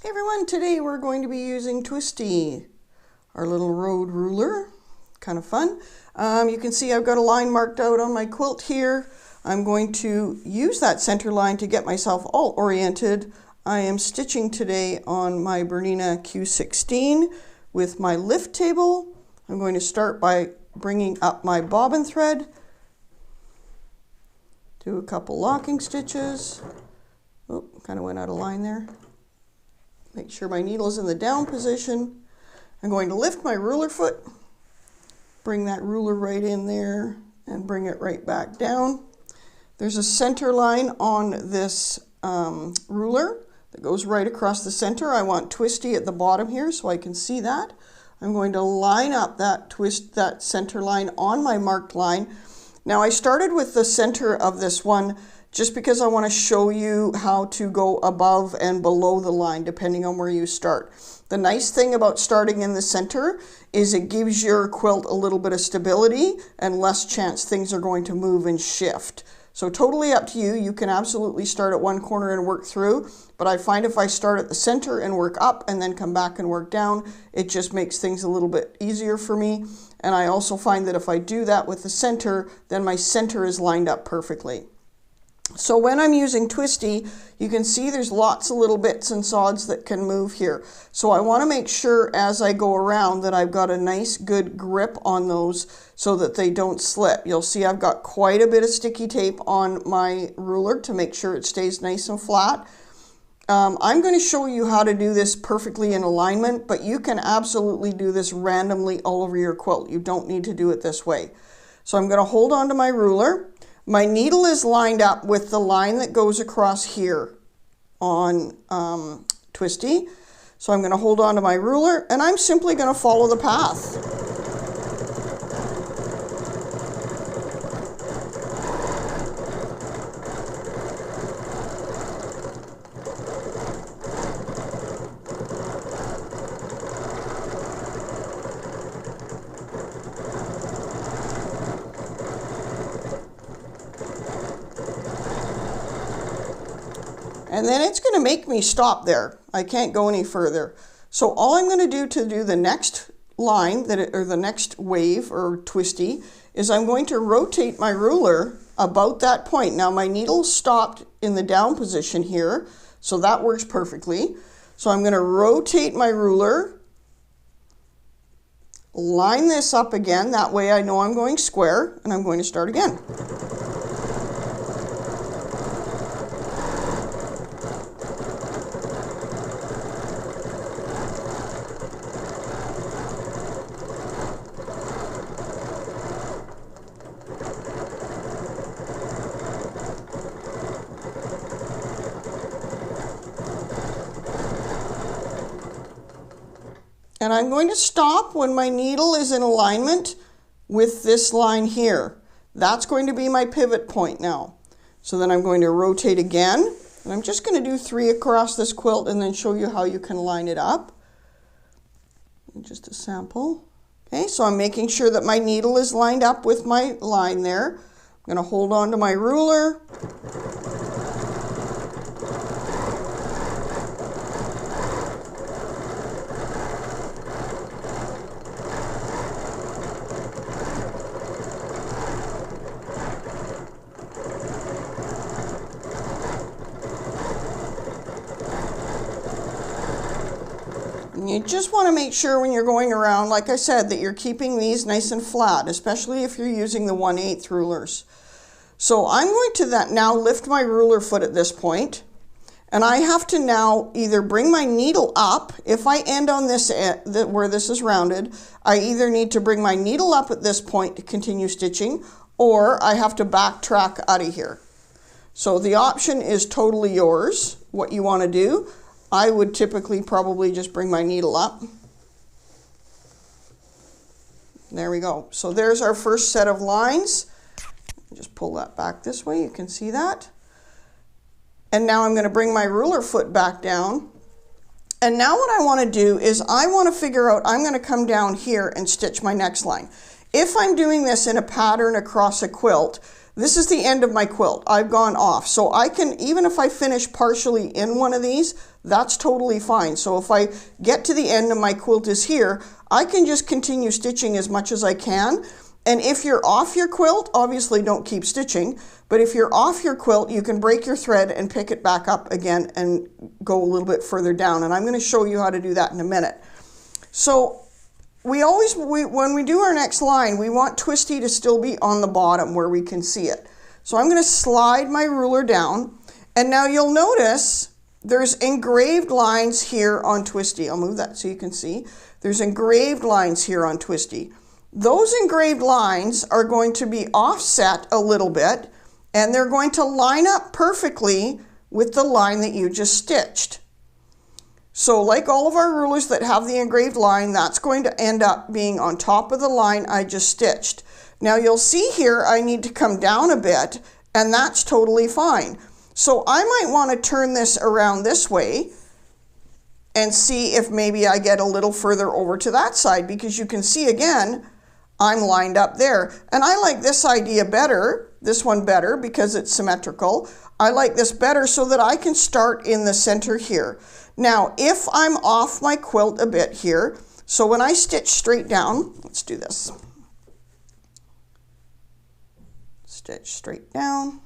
Hey everyone, today we're going to be using Twisty, our little road ruler. Kind of fun. You can see I've got a line marked out on my quilt here. I'm going to use that center line to get myself all oriented. I am stitching today on my Bernina Q16 with my lift table. I'm going to start by bringing up my bobbin thread, do a couple locking stitches. Oh, kind of went out of line there. Make sure my needle is in the down position. I'm going to lift my ruler foot, bring that ruler right in there and bring it right back down. There's a center line on this ruler that goes right across the center. I want Twisty at the bottom here so I can see that. I'm going to line up that center line on my marked line. Now I started with the center of this one just because I want to show you how to go above and below the line depending on where you start. The nice thing about starting in the center is it gives your quilt a little bit of stability and less chance things are going to move and shift. So totally up to you. You can absolutely start at one corner and work through, but I find if I start at the center and work up and then come back and work down, it just makes things a little bit easier for me. And I also find that if I do that with the center, then my center is lined up perfectly. So when I'm using Twisty, you can see there's lots of little bits and sods that can move here. So I want to make sure as I go around that I've got a nice good grip on those so that they don't slip. You'll see I've got quite a bit of sticky tape on my ruler to make sure it stays nice and flat. I'm going to show you how to do this perfectly in alignment, but you can absolutely do this randomly all over your quilt. You don't need to do it this way. So I'm going to hold on to my ruler. My needle is lined up with the line that goes across here on Twisty. So I'm going to hold on to my ruler and I'm simply going to follow the path. And then it's going to make me stop there. I can't go any further. So all I'm going to do the next line, or the next wave or Twisty, is I'm going to rotate my ruler about that point. Now my needle stopped in the down position here, so that works perfectly. So I'm going to rotate my ruler, line this up again, that way I know I'm going square, and I'm going to start again. And I'm going to stop when my needle is in alignment with this line here. That's going to be my pivot point now. So then I'm going to rotate again. And I'm just going to do 3 across this quilt and then show you how you can line it up. Just a sample. Okay, so I'm making sure that my needle is lined up with my line there. I'm going to hold on to my ruler. You just want to make sure when you're going around, like I said, that you're keeping these nice and flat, especially if you're using the 1/8 rulers. So I'm going to now lift my ruler foot at this point, and I have to now either bring my needle up. If I end on this where this is rounded, I either need to bring my needle up at this point to continue stitching, or I have to backtrack out of here. So the option is totally yours, what you want to do. I would typically probably just bring my needle up. There we go. So there's our first set of lines. Just pull that back this way, you can see that. And now I'm going to bring my ruler foot back down. And now what I want to do is I want to figure out, I'm going to come down here and stitch my next line. If I'm doing this in a pattern across a quilt, this is the end of my quilt. I've gone off. So I can, even if I finish partially in one of these, that's totally fine. So if I get to the end and my quilt is here, I can just continue stitching as much as I can. And if you're off your quilt, obviously don't keep stitching, but if you're off your quilt, you can break your thread and pick it back up again and go a little bit further down. And I'm going to show you how to do that in a minute. So when we do our next line, we want Twisty to still be on the bottom where we can see it. So I'm going to slide my ruler down, and now you'll notice there's engraved lines here on Twisty. I'll move that so you can see. There's engraved lines here on Twisty. Those engraved lines are going to be offset a little bit, and they're going to line up perfectly with the line that you just stitched. So like all of our rulers that have the engraved line, that's going to end up being on top of the line I just stitched. Now you'll see here I need to come down a bit, and that's totally fine. So I might want to turn this around this way and see if maybe I get a little further over to that side, because you can see again, I'm lined up there. And I like this idea better, this one better, because it's symmetrical. I like this better so that I can start in the center here. Now, if I'm off my quilt a bit here, so when I stitch straight down, let's do this. Stitch straight down.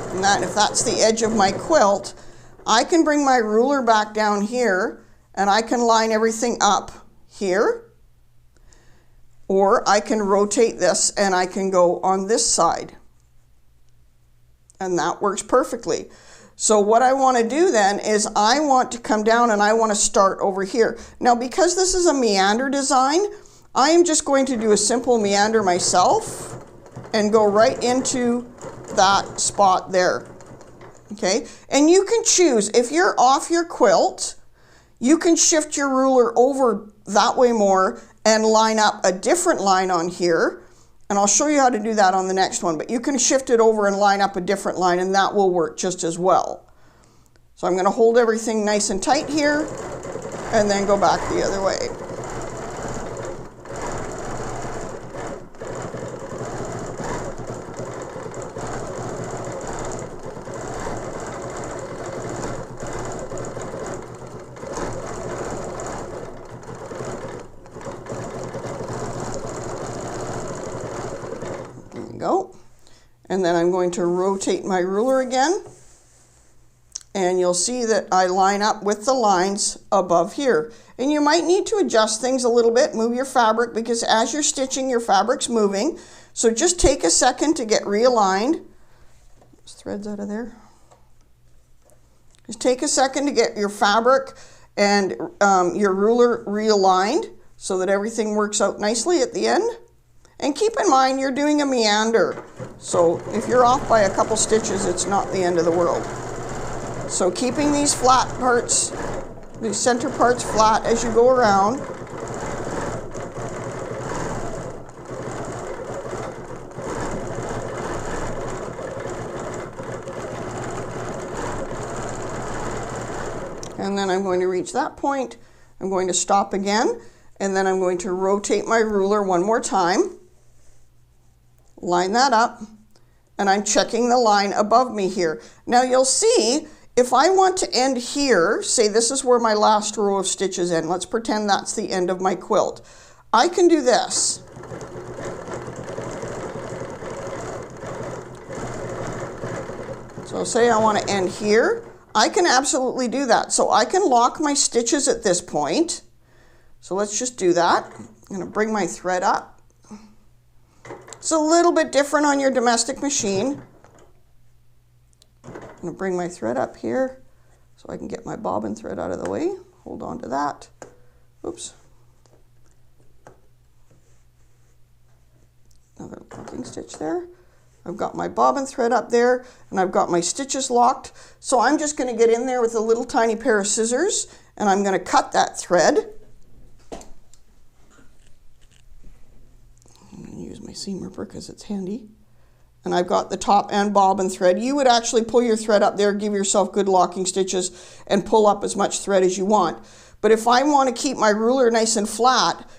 And that, if that's the edge of my quilt, I can bring my ruler back down here and I can line everything up here. Or I can rotate this and I can go on this side. And that works perfectly. So what I want to do then is I want to come down and I want to start over here. Now because this is a meander design, I am just going to do a simple meander myself and go right into that spot there. Okay, and you can choose, if you're off your quilt, you can shift your ruler over that way more and line up a different line on here. And I'll show you how to do that on the next one, but you can shift it over and line up a different line, and that will work just as well. So I'm going to hold everything nice and tight here and then go back the other way. Go. And then I'm going to rotate my ruler again, and you'll see that I line up with the lines above here. And you might need to adjust things a little bit, move your fabric, because as you're stitching, your fabric's moving. So just take a second to get realigned. Those threads out of there. Just take a second to get your fabric and your ruler realigned so that everything works out nicely at the end. And keep in mind, you're doing a meander. So if you're off by a couple stitches, it's not the end of the world. So keeping these flat parts, these center parts flat as you go around. And then I'm going to reach that point. I'm going to stop again, and then I'm going to rotate my ruler one more time. Line that up, and I'm checking the line above me here. Now you'll see, if I want to end here, say this is where my last row of stitches end. Let's pretend that's the end of my quilt. I can do this. So say I want to end here. I can absolutely do that. So I can lock my stitches at this point. So let's just do that. I'm going to bring my thread up. It's a little bit different on your domestic machine. I'm going to bring my thread up here so I can get my bobbin thread out of the way. Hold on to that. Oops. Another locking stitch there. I've got my bobbin thread up there, and I've got my stitches locked. So I'm just going to get in there with a little tiny pair of scissors, and I'm going to cut that thread. Use my seam ripper because it's handy. And I've got the top and bobbin thread. You would actually pull your thread up there, give yourself good locking stitches, and pull up as much thread as you want. But if I want to keep my ruler nice and flat,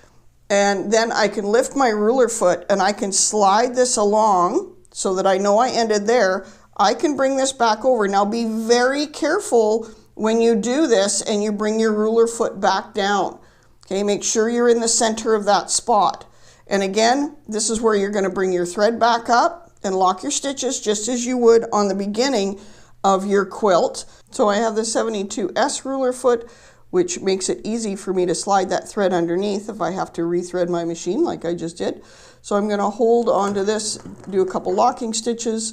And then I can lift my ruler foot and I can slide this along so that I know I ended there. I can bring this back over. Now be very careful when you do this and you bring your ruler foot back down. Okay, make sure you're in the center of that spot. And again, this is where you're going to bring your thread back up and lock your stitches just as you would on the beginning of your quilt. So I have the 72S ruler foot, which makes it easy for me to slide that thread underneath if I have to rethread my machine like I just did. So I'm going to hold onto this, do a couple locking stitches,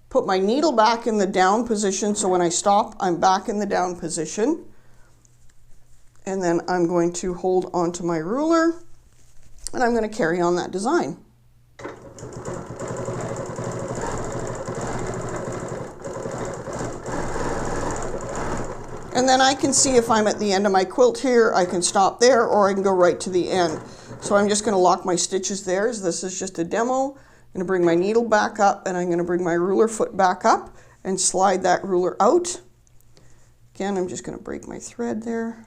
put my needle back in the down position, so when I stop, I'm back in the down position. And then I'm going to hold onto my ruler, and I'm going to carry on that design. And then I can see if I'm at the end of my quilt here, I can stop there, or I can go right to the end. So I'm just going to lock my stitches there. This is just a demo. I'm going to bring my needle back up, and I'm going to bring my ruler foot back up and slide that ruler out. Again, I'm just going to break my thread there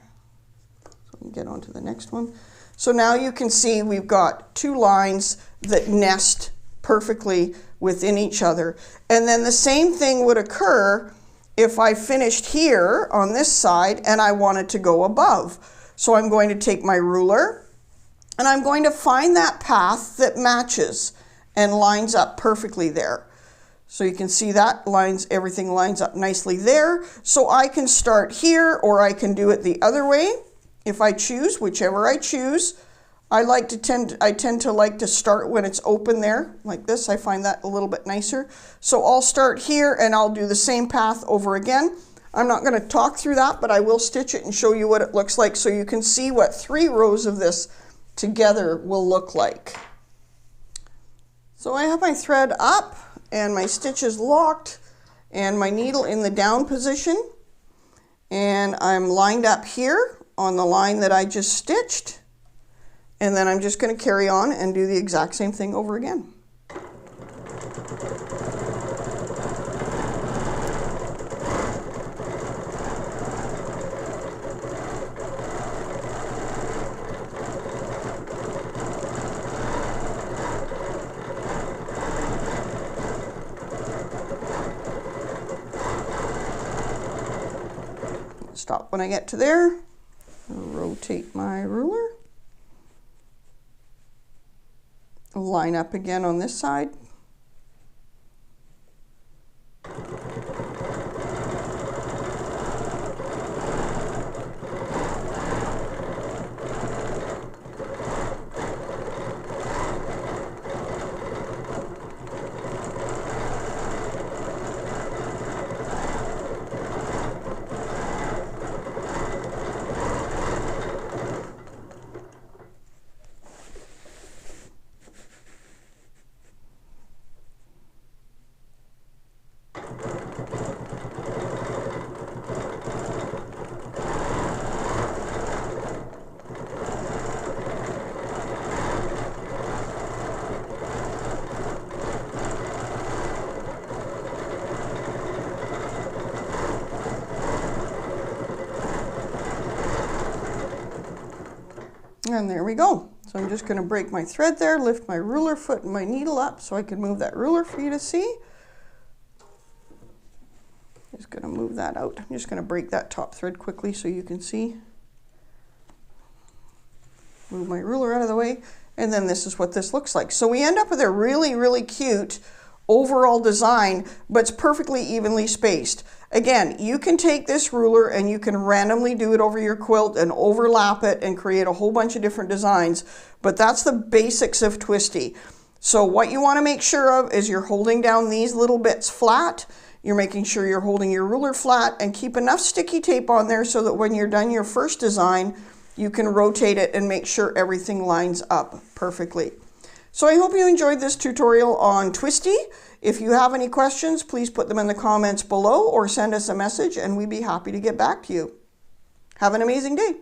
so I can get on to the next one. So now you can see we've got two lines that nest perfectly within each other. And then the same thing would occur if I finished here on this side and I wanted to go above. So I'm going to take my ruler and I'm going to find that path that matches and lines up perfectly there. So you can see that everything lines up nicely there. So I can start here, or I can do it the other way if I choose, whichever I choose. I tend to like to start when it's open there, like this. I find that a little bit nicer. So I'll start here and I'll do the same path over again. I'm not going to talk through that, but I will stitch it and show you what it looks like so you can see what 3 rows of this together will look like. So I have my thread up and my stitches locked and my needle in the down position, and I'm lined up here on the line that I just stitched. And then I'm just going to carry on and do the exact same thing over again. Stop when I get to there. Rotate my ruler. Line up again on this side. And there we go. So I'm just going to break my thread there, lift my ruler foot and my needle up so I can move that ruler for you to see. Just going to move that out. I'm just going to break that top thread quickly so you can see. Move my ruler out of the way, and then this is what this looks like. So we end up with a really, really cute overall design, but it's perfectly evenly spaced. Again, you can take this ruler and you can randomly do it over your quilt and overlap it and create a whole bunch of different designs, but that's the basics of Twisty. So what you want to make sure of is you're holding down these little bits flat. You're making sure you're holding your ruler flat, and keep enough sticky tape on there so that when you're done your first design, you can rotate it and make sure everything lines up perfectly. So I hope you enjoyed this tutorial on Twisty. If you have any questions, please put them in the comments below or send us a message and we'd be happy to get back to you. Have an amazing day.